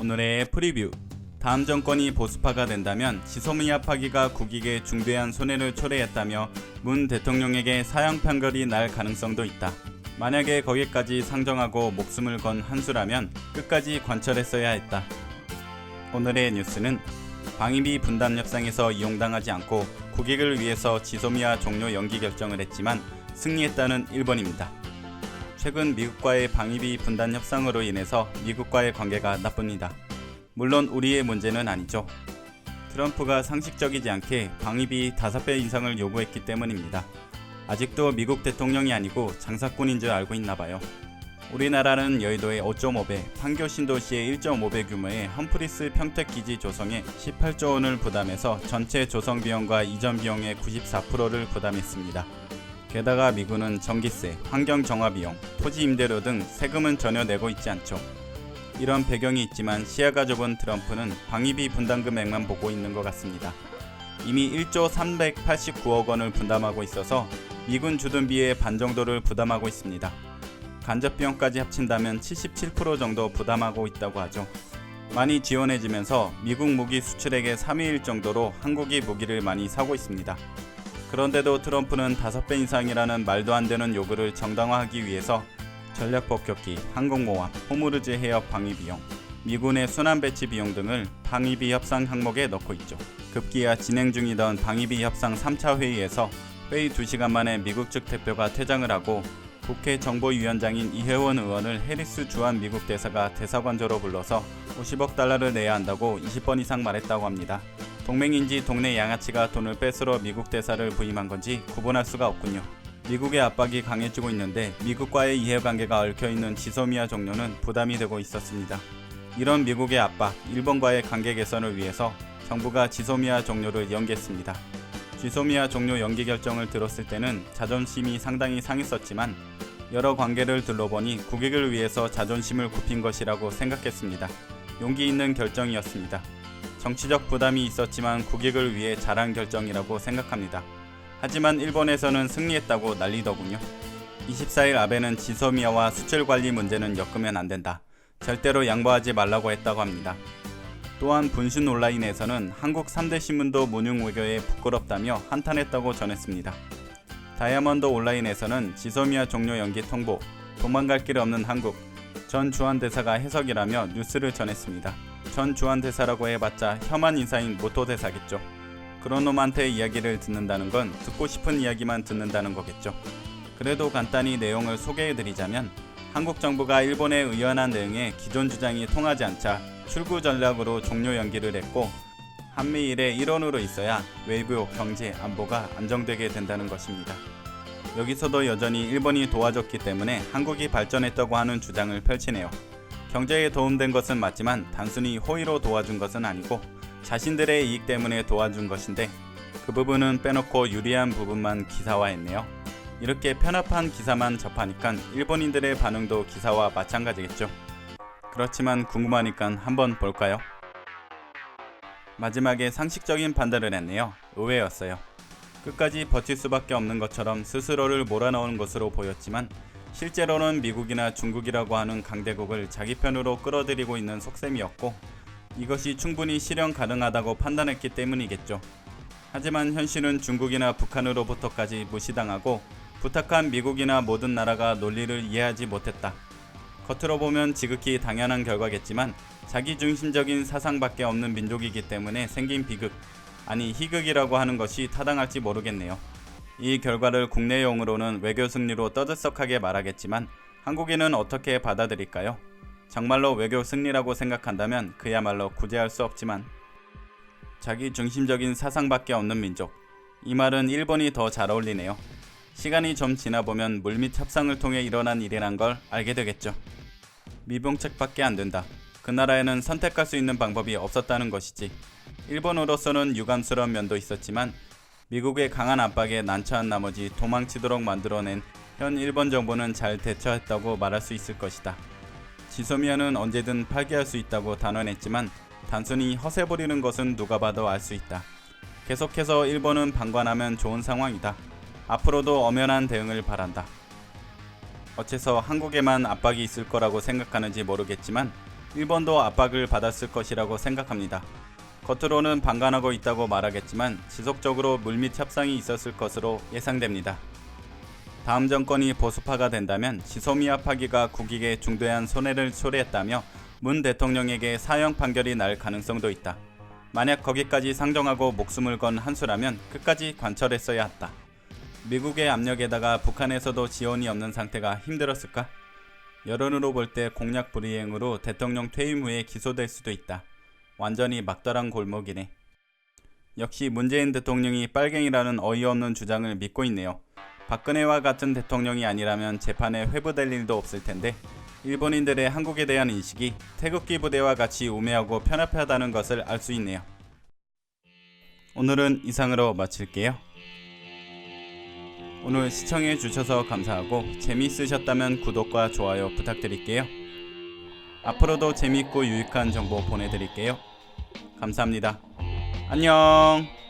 오늘의 프리뷰. 다음 정권이 보수파가 된다면 지소미아 파기가 국익에 중대한 손해를 초래했다며 문 대통령에게 사형 판결이 날 가능성도 있다. 만약에 거기까지 상정하고 목숨을 건 한수라면 끝까지 관철했어야 했다. 오늘의 뉴스는 방위비 분담 협상에서 이용당하지 않고 국익을 위해서 지소미아 종료 연기 결정을 했지만 승리했다는 일본입니다. 최근 미국과의 방위비 분담 협상으로 인해서 미국과의 관계가 나쁩니다. 물론 우리의 문제는 아니죠. 트럼프가 상식적이지 않게 방위비 5배 인상을 요구했기 때문입니다. 아직도 미국 대통령이 아니고 장사꾼인 줄 알고 있나봐요. 우리나라는 여의도의 5.5배, 판교 신도시의 1.5배 규모의 험프리스 평택기지 조성에 18조 원을 부담해서 전체 조성 비용과 이전 비용의 94%를 부담했습니다. 게다가 미군은 전기세, 환경정화 비용, 토지 임대료 등 세금은 전혀 내고 있지 않죠. 이런 배경이 있지만 시야가 좁은 트럼프는 방위비 분담 금액만 보고 있는 것 같습니다. 이미 1조 389억 원을 분담하고 있어서 미군 주둔비의 반 정도를 부담하고 있습니다. 간접 비용까지 합친다면 77% 정도 부담하고 있다고 하죠. 많이 지원해지면서 미국 무기 수출액의 3위 1 정도로 한국이 무기를 많이 사고 있습니다. 그런데도 트럼프는 5배 이상이라는 말도 안 되는 요구를 정당화하기 위해서 전략폭격기, 항공모함, 호무르즈 해협 방위비용, 미군의 순환 배치 비용 등을 방위비 협상 항목에 넣고 있죠. 급기야 진행 중이던 방위비 협상 3차 회의에서 회의 2시간 만에 미국 측 대표가 퇴장을 하고 국회 정보위원장인 이혜원 의원을 해리스 주한 미국 대사가 대사관저로 불러서 50억 달러를 내야 한다고 20번 이상 말했다고 합니다. 동맹인지 동네 양아치가 돈을 뺏으러 미국 대사를 부임한 건지 구분할 수가 없군요. 미국의 압박이 강해지고 있는데 미국과의 이해관계가 얽혀있는 지소미아 종료는 부담이 되고 있었습니다. 이런 미국의 압박, 일본과의 관계 개선을 위해서 정부가 지소미아 종료를 연기했습니다. 지소미아 종료 연기 결정을 들었을 때는 자존심이 상당히 상했었지만 여러 관계를 둘러보니 국익을 위해서 자존심을 굽힌 것이라고 생각했습니다. 용기 있는 결정이었습니다. 정치적 부담이 있었지만 국익을 위해 잘한 결정이라고 생각합니다. 하지만 일본에서는 승리했다고 난리더군요. 24일 아베는 지소미아와 수출 관리 문제는 엮으면 안 된다. 절대로 양보하지 말라고 했다고 합니다. 또한 분신 온라인에서는 한국 3대 신문도 문융 외교에 부끄럽다며 한탄했다고 전했습니다. 다이아몬드 온라인에서는 지소미아 종료 연기 통보, 도망갈 길 없는 한국, 전 주한대사가 해석이라며 뉴스를 전했습니다. 전 주한대사라고 해봤자 혐한 인사인 모토대사겠죠. 그런 놈한테 이야기를 듣는다는 건 듣고 싶은 이야기만 듣는다는 거겠죠. 그래도 간단히 내용을 소개해드리자면 한국 정부가 일본의 의연한 대응에 기존 주장이 통하지 않자 출구 전략으로 종료 연기를 했고 한미일의 일원으로 있어야 외교, 경제, 안보가 안정되게 된다는 것입니다. 여기서도 여전히 일본이 도와줬기 때문에 한국이 발전했다고 하는 주장을 펼치네요. 경제에 도움된 것은 맞지만 단순히 호의로 도와준 것은 아니고 자신들의 이익 때문에 도와준 것인데 그 부분은 빼놓고 유리한 부분만 기사화했네요. 이렇게 편협한 기사만 접하니까 일본인들의 반응도 기사와 마찬가지겠죠. 그렇지만 궁금하니까 한번 볼까요? 마지막에 상식적인 판단을 했네요. 의외였어요. 끝까지 버틸 수밖에 없는 것처럼 스스로를 몰아넣은 것으로 보였지만 실제로는 미국이나 중국이라고 하는 강대국을 자기 편으로 끌어들이고 있는 속셈이었고 이것이 충분히 실현 가능하다고 판단했기 때문이겠죠. 하지만 현실은 중국이나 북한으로부터까지 무시당하고 부탁한 미국이나 모든 나라가 논리를 이해하지 못했다. 겉으로 보면 지극히 당연한 결과겠지만 자기중심적인 사상밖에 없는 민족이기 때문에 생긴 비극, 아니 희극이라고 하는 것이 타당할지 모르겠네요. 이 결과를 국내용으로는 외교 승리로 떠들썩하게 말하겠지만 한국인은 어떻게 받아들일까요? 정말로 외교 승리라고 생각한다면 그야말로 구제할 수 없지만 자기중심적인 사상밖에 없는 민족, 이 말은 일본이 더 잘 어울리네요. 시간이 좀 지나보면 물밑 협상을 통해 일어난 일이란 걸 알게 되겠죠. 미봉책밖에 안 된다. 그 나라에는 선택할 수 있는 방법이 없었다는 것이지. 일본으로서는 유감스러운 면도 있었지만 미국의 강한 압박에 난처한 나머지 도망치도록 만들어낸 현 일본 정부는 잘 대처했다고 말할 수 있을 것이다. 지소미아는 언제든 파기할 수 있다고 단언했지만 단순히 허세 부리는 것은 누가 봐도 알 수 있다. 계속해서 일본은 방관하면 좋은 상황이다. 앞으로도 엄연한 대응을 바란다. 어째서 한국에만 압박이 있을 거라고 생각하는지 모르겠지만 일본도 압박을 받았을 것이라고 생각합니다. 겉으로는 방관하고 있다고 말하겠지만 지속적으로 물밑 협상이 있었을 것으로 예상됩니다. 다음 정권이 보수파가 된다면 지소미아 파기가 국익에 중대한 손해를 초래했다며 문 대통령에게 사형 판결이 날 가능성도 있다. 만약 거기까지 상정하고 목숨을 건 한수라면 끝까지 관철했어야 했다. 미국의 압력에다가 북한에서도 지원이 없는 상태가 힘들었을까? 여론으로 볼 때 공약 불이행으로 대통령 퇴임 후에 기소될 수도 있다. 완전히 막다른 골목이네. 역시 문재인 대통령이 빨갱이라는 어이없는 주장을 믿고 있네요. 박근혜와 같은 대통령이 아니라면 재판에 회부될 일도 없을 텐데 일본인들의 한국에 대한 인식이 태극기 부대와 같이 우매하고 편협하다는 것을 알 수 있네요. 오늘은 이상으로 마칠게요. 오늘 시청해 주셔서 감사하고 재미있으셨다면 구독과 좋아요 부탁드릴게요. 앞으로도 재미있고 유익한 정보 보내드릴게요. 감사합니다. 안녕.